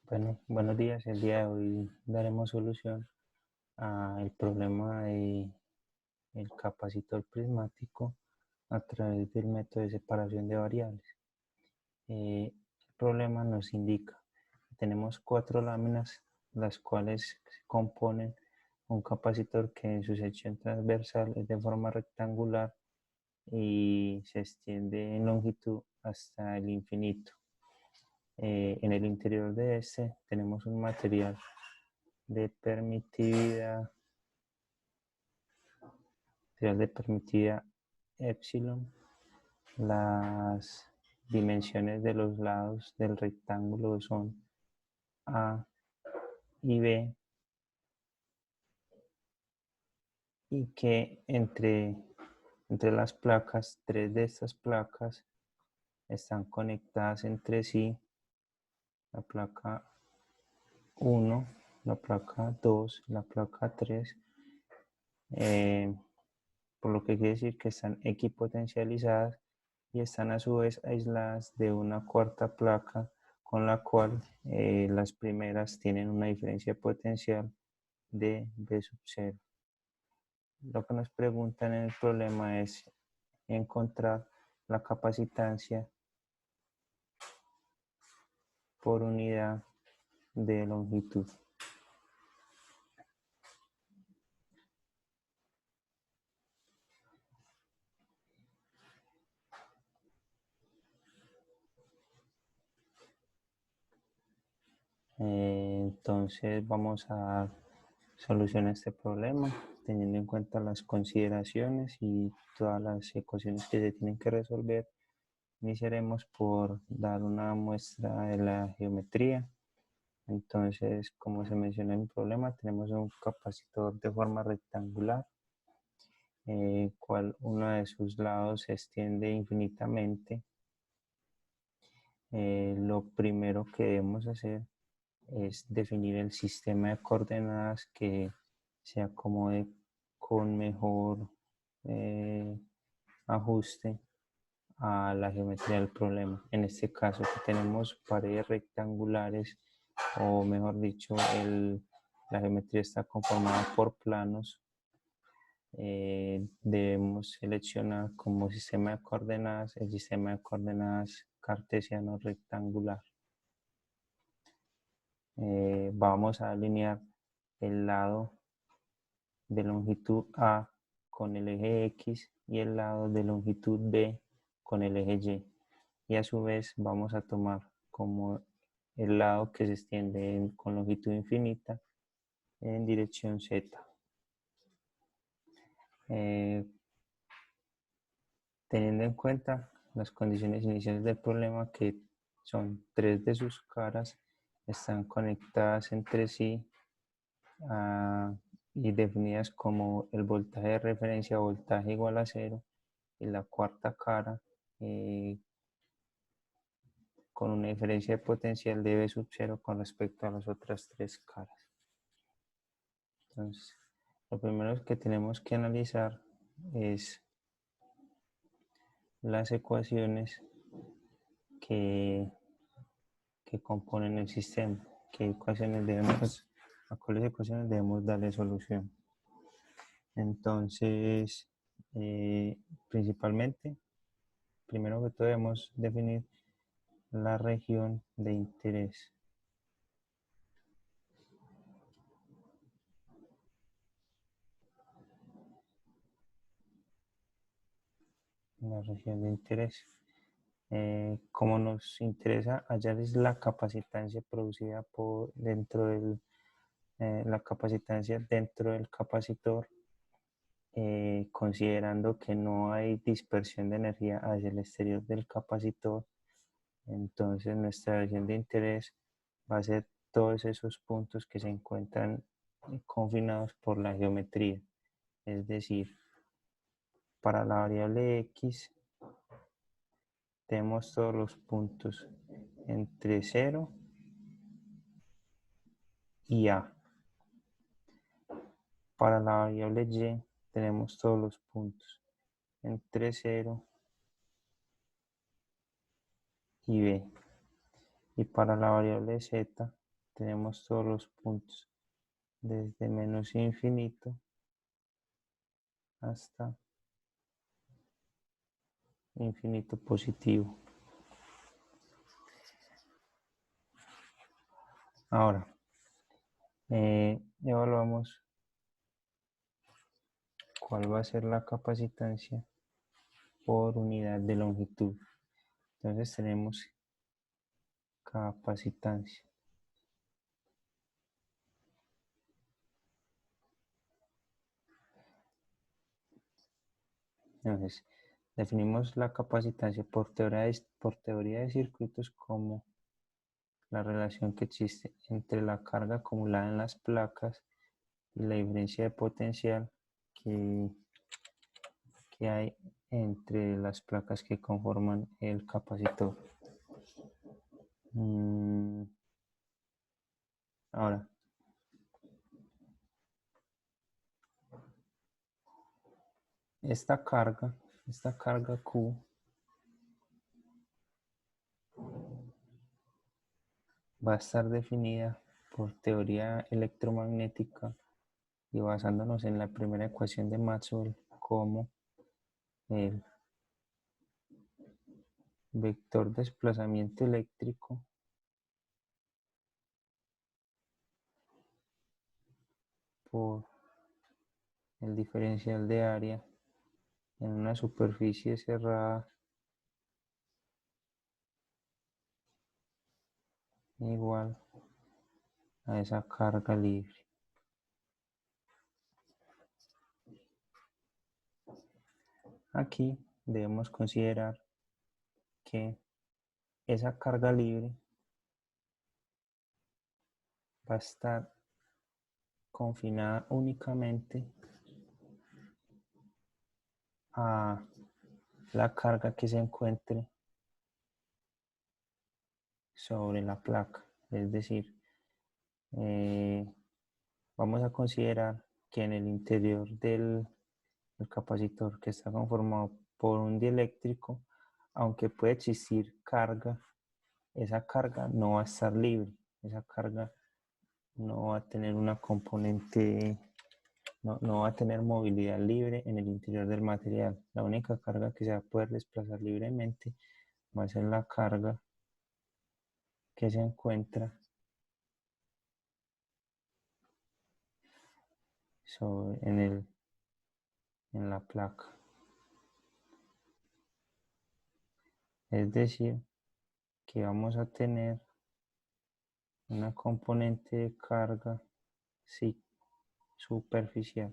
Bueno, buenos días. El día de hoy daremos solución al problema de el capacitor prismático a través del método de separación de variables. El problema nos indica que tenemos 4 láminas, las cuales componen un capacitor que en su sección transversal es de forma rectangular y se extiende en longitud hasta el infinito. En el interior de este tenemos un material de permitividad epsilon. Las dimensiones de los lados del rectángulo son A y B, y que entre las placas, 3 de estas placas están conectadas entre sí: la placa 1, la placa 2, la placa 3, por lo que quiere decir que están equipotencializadas y están a su vez aisladas de una cuarta placa, con la cual las primeras tienen una diferencia potencial de B sub 0. Lo que nos preguntan en el problema es encontrar la capacitancia por unidad de longitud. Entonces vamos a dar solución a este problema teniendo en cuenta las consideraciones y todas las ecuaciones que se tienen que resolver. Iniciaremos por dar una muestra de la geometría. Entonces, como se menciona en el problema, tenemos un capacitor de forma rectangular, cual uno de sus lados se extiende infinitamente. Lo primero que debemos hacer es definir el sistema de coordenadas que se acomode con mejor ajuste a la geometría del problema. En este caso, que tenemos paredes rectangulares, o mejor dicho, la geometría está conformada por planos. Debemos seleccionar como sistema de coordenadas el sistema de coordenadas cartesiano rectangular. Vamos a alinear el lado de longitud A con el eje X y el lado de longitud B con el eje Y. Y a su vez vamos a tomar como el lado que se extiende con longitud infinita en dirección Z. Teniendo en cuenta las condiciones iniciales del problema, que son 3 de sus caras están conectadas entre sí y definidas como el voltaje de referencia, voltaje igual a 0, y la cuarta cara con una diferencia de potencial de B sub 0 con respecto a las otras 3 caras. Entonces, lo primero que tenemos que analizar es las ecuaciones que componen el sistema. ¿A cuáles ecuaciones debemos darle solución? Entonces, principalmente, primero que todo debemos definir la región de interés. La región de interés. Como nos interesa hallar es la capacitancia producida la capacitancia dentro del capacitor, considerando que no hay dispersión de energía hacia el exterior del capacitor. Entonces nuestra región de interés va a ser todos esos puntos que se encuentran confinados por la geometría. Es decir, para la variable X tenemos todos los puntos entre 0 y A. Para la variable Y tenemos todos los puntos entre 0 y B. Y para la variable Z tenemos todos los puntos, desde menos infinito hasta infinito positivo. Ahora, evaluamos cuál va a ser la capacitancia por unidad de longitud. Entonces tenemos capacitancia. Entonces, definimos la capacitancia por teoría de circuitos como la relación que existe entre la carga acumulada en las placas y la diferencia de potencial que hay entre las placas que conforman el capacitor. Ahora, esta carga Q va a estar definida por teoría electromagnética y basándonos en la primera ecuación de Maxwell como el vector de desplazamiento eléctrico por el diferencial de área en una superficie cerrada igual a esa carga libre. Aquí debemos considerar que esa carga libre va a estar confinada únicamente a la carga que se encuentre sobre la placa. Es decir, vamos a considerar que en el interior del capacitor, que está conformado por un dieléctrico, aunque puede existir carga, esa carga no va a estar libre. Esa carga no va a tener una componente, no va a tener movilidad libre en el interior del material. La única carga que se va a poder desplazar libremente va a ser la carga que se encuentra en la placa. Es decir, que vamos a tener una componente de carga superficial.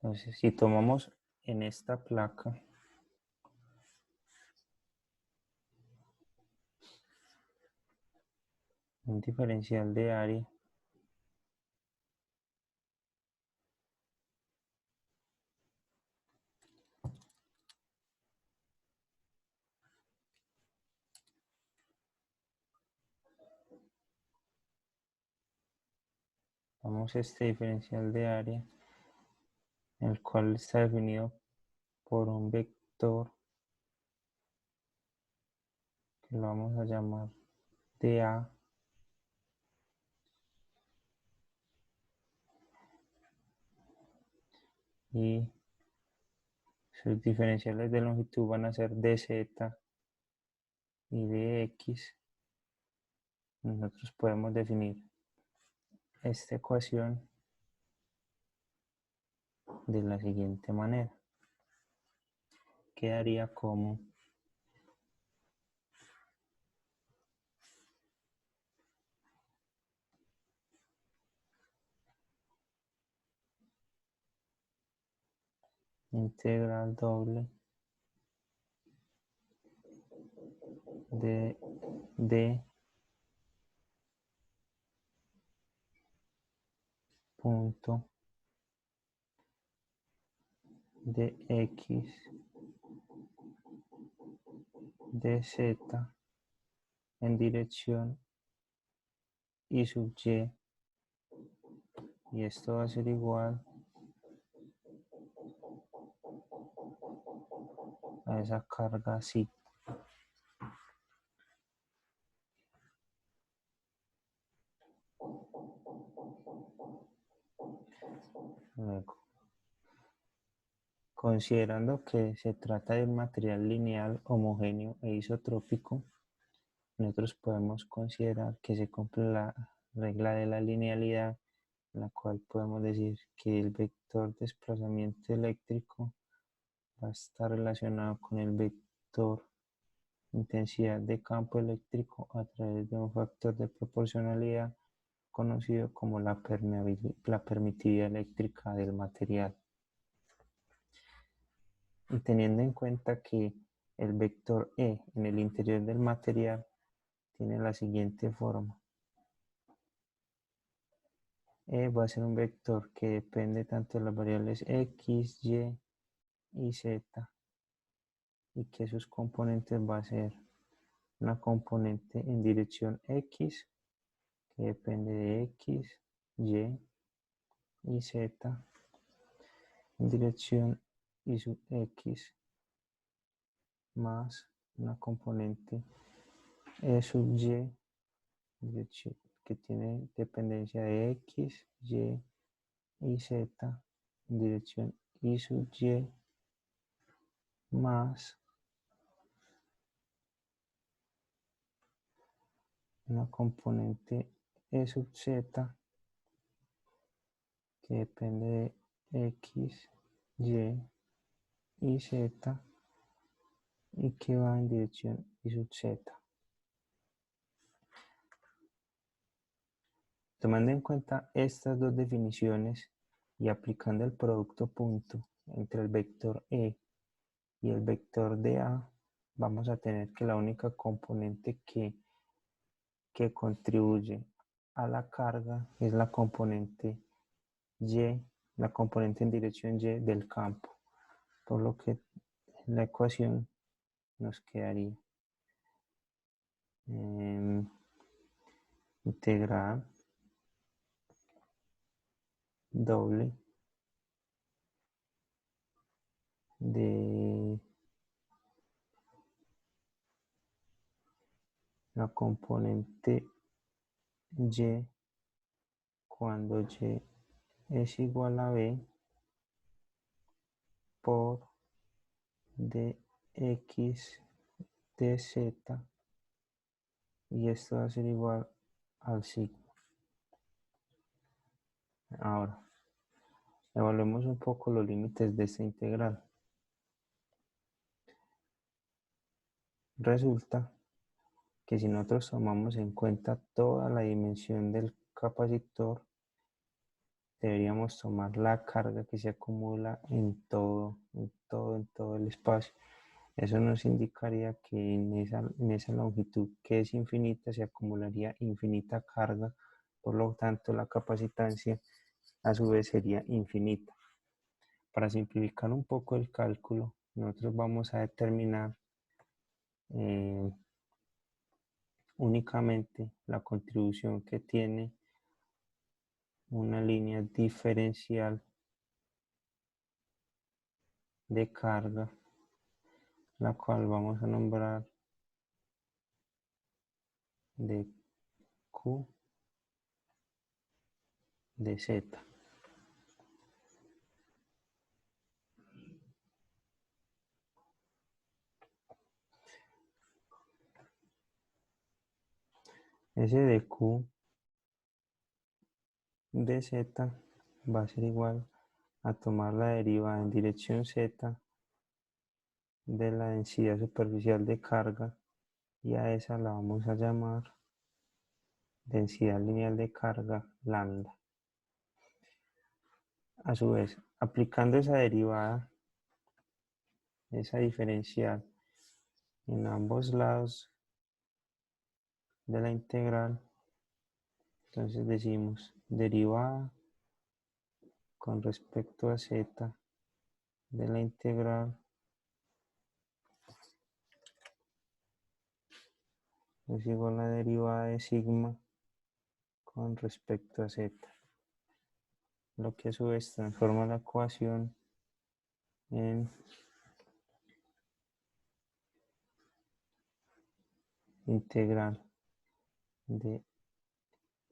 Entonces, si tomamos en esta placa un diferencial de área, vamos a este diferencial de área, el cual está definido por un vector que lo vamos a llamar dA, y sus diferenciales de longitud van a ser dz y dx. Nosotros podemos definir esta ecuación de la siguiente manera. Quedaría como integral doble de d punto de x de z en dirección y sub y esto va a ser igual a esa carga sí. Luego, considerando que se trata de un material lineal, homogéneo e isotrópico, nosotros podemos considerar que se cumple la regla de la linealidad, en la cual podemos decir que el vector desplazamiento eléctrico va a estar relacionado con el vector intensidad de campo eléctrico a través de un factor de proporcionalidad conocido como la permitividad eléctrica del material. Y teniendo en cuenta que el vector E en el interior del material tiene la siguiente forma. E va a ser un vector que depende tanto de las variables X, Y y Z, y que sus componentes va a ser una componente en dirección X, que depende de X, Y y Z, en dirección Y sub X, más una componente E sub Y, que tiene dependencia de X, Y y Z, en dirección Y sub Y, más una componente E sub Z, que depende de X, Y y Z, y que va en dirección Y sub Z. Tomando en cuenta estas dos definiciones y aplicando el producto punto entre el vector E y el vector dA, vamos a tener que la única componente que contribuye a la carga es la componente Y, la componente en dirección Y del campo, por lo que la ecuación nos quedaría integral doble de la componente Y cuando Y es igual a B por dx dz, y esto va a ser igual al sigma. Ahora, evaluemos un poco los límites de esta integral. Resulta que si nosotros tomamos en cuenta toda la dimensión del capacitor, deberíamos tomar la carga que se acumula en todo el espacio. Eso nos indicaría que en esa longitud que es infinita se acumularía infinita carga, por lo tanto la capacitancia a su vez sería infinita. Para simplificar un poco el cálculo, nosotros vamos a determinar únicamente la contribución que tiene una línea diferencial de carga, la cual vamos a nombrar de Q de Z. Ese de Q de Z va a ser igual a tomar la derivada en dirección Z de la densidad superficial de carga, y a esa la vamos a llamar densidad lineal de carga lambda. A su vez, aplicando esa derivada, esa diferencial en ambos lados de la integral, entonces decimos derivada con respecto a z de la integral es igual a la derivada de sigma con respecto a z, lo que a su vez transforma la ecuación en integral de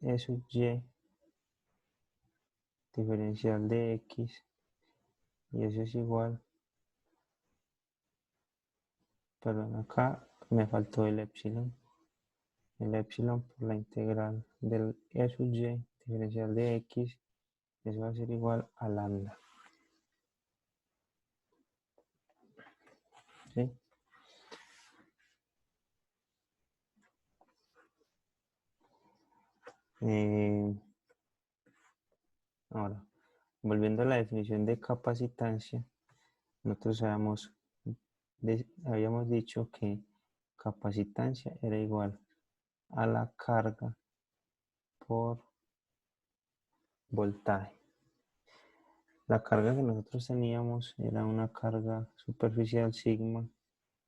E sub y diferencial de x, y eso es igual, perdón, acá me faltó el epsilon por la integral del E sub y diferencial de x, eso va a ser igual a lambda. ¿Sí? Ahora, volviendo a la definición de capacitancia, nosotros habíamos dicho que capacitancia era igual a la carga por voltaje. La carga que nosotros teníamos era una carga superficial sigma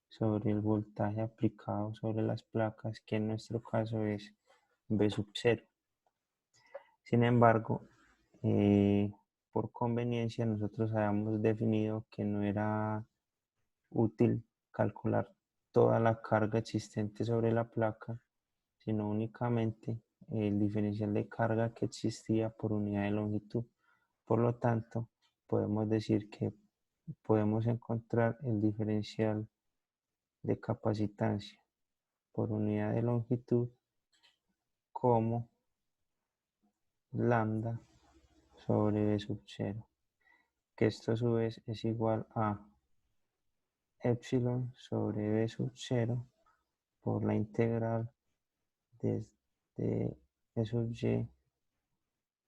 sobre el voltaje aplicado sobre las placas, que en nuestro caso es V sub 0. Sin embargo, por conveniencia nosotros habíamos definido que no era útil calcular toda la carga existente sobre la placa, sino únicamente el diferencial de carga que existía por unidad de longitud. Por lo tanto, podemos decir que podemos encontrar el diferencial de capacitancia por unidad de longitud como lambda sobre V sub 0, que esto a su vez es igual a epsilon sobre V sub 0 por la integral desde E sub y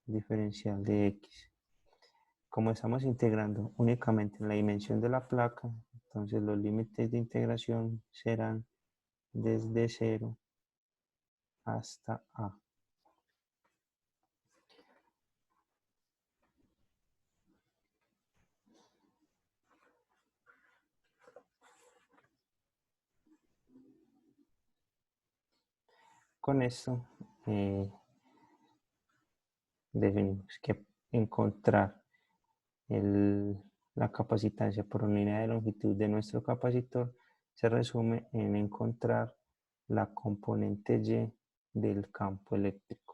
diferencial de x. Como estamos integrando únicamente en la dimensión de la placa, entonces los límites de integración serán desde 0 hasta a. Con esto definimos que encontrar la capacitancia por unidad de longitud de nuestro capacitor se resume en encontrar la componente Y del campo eléctrico.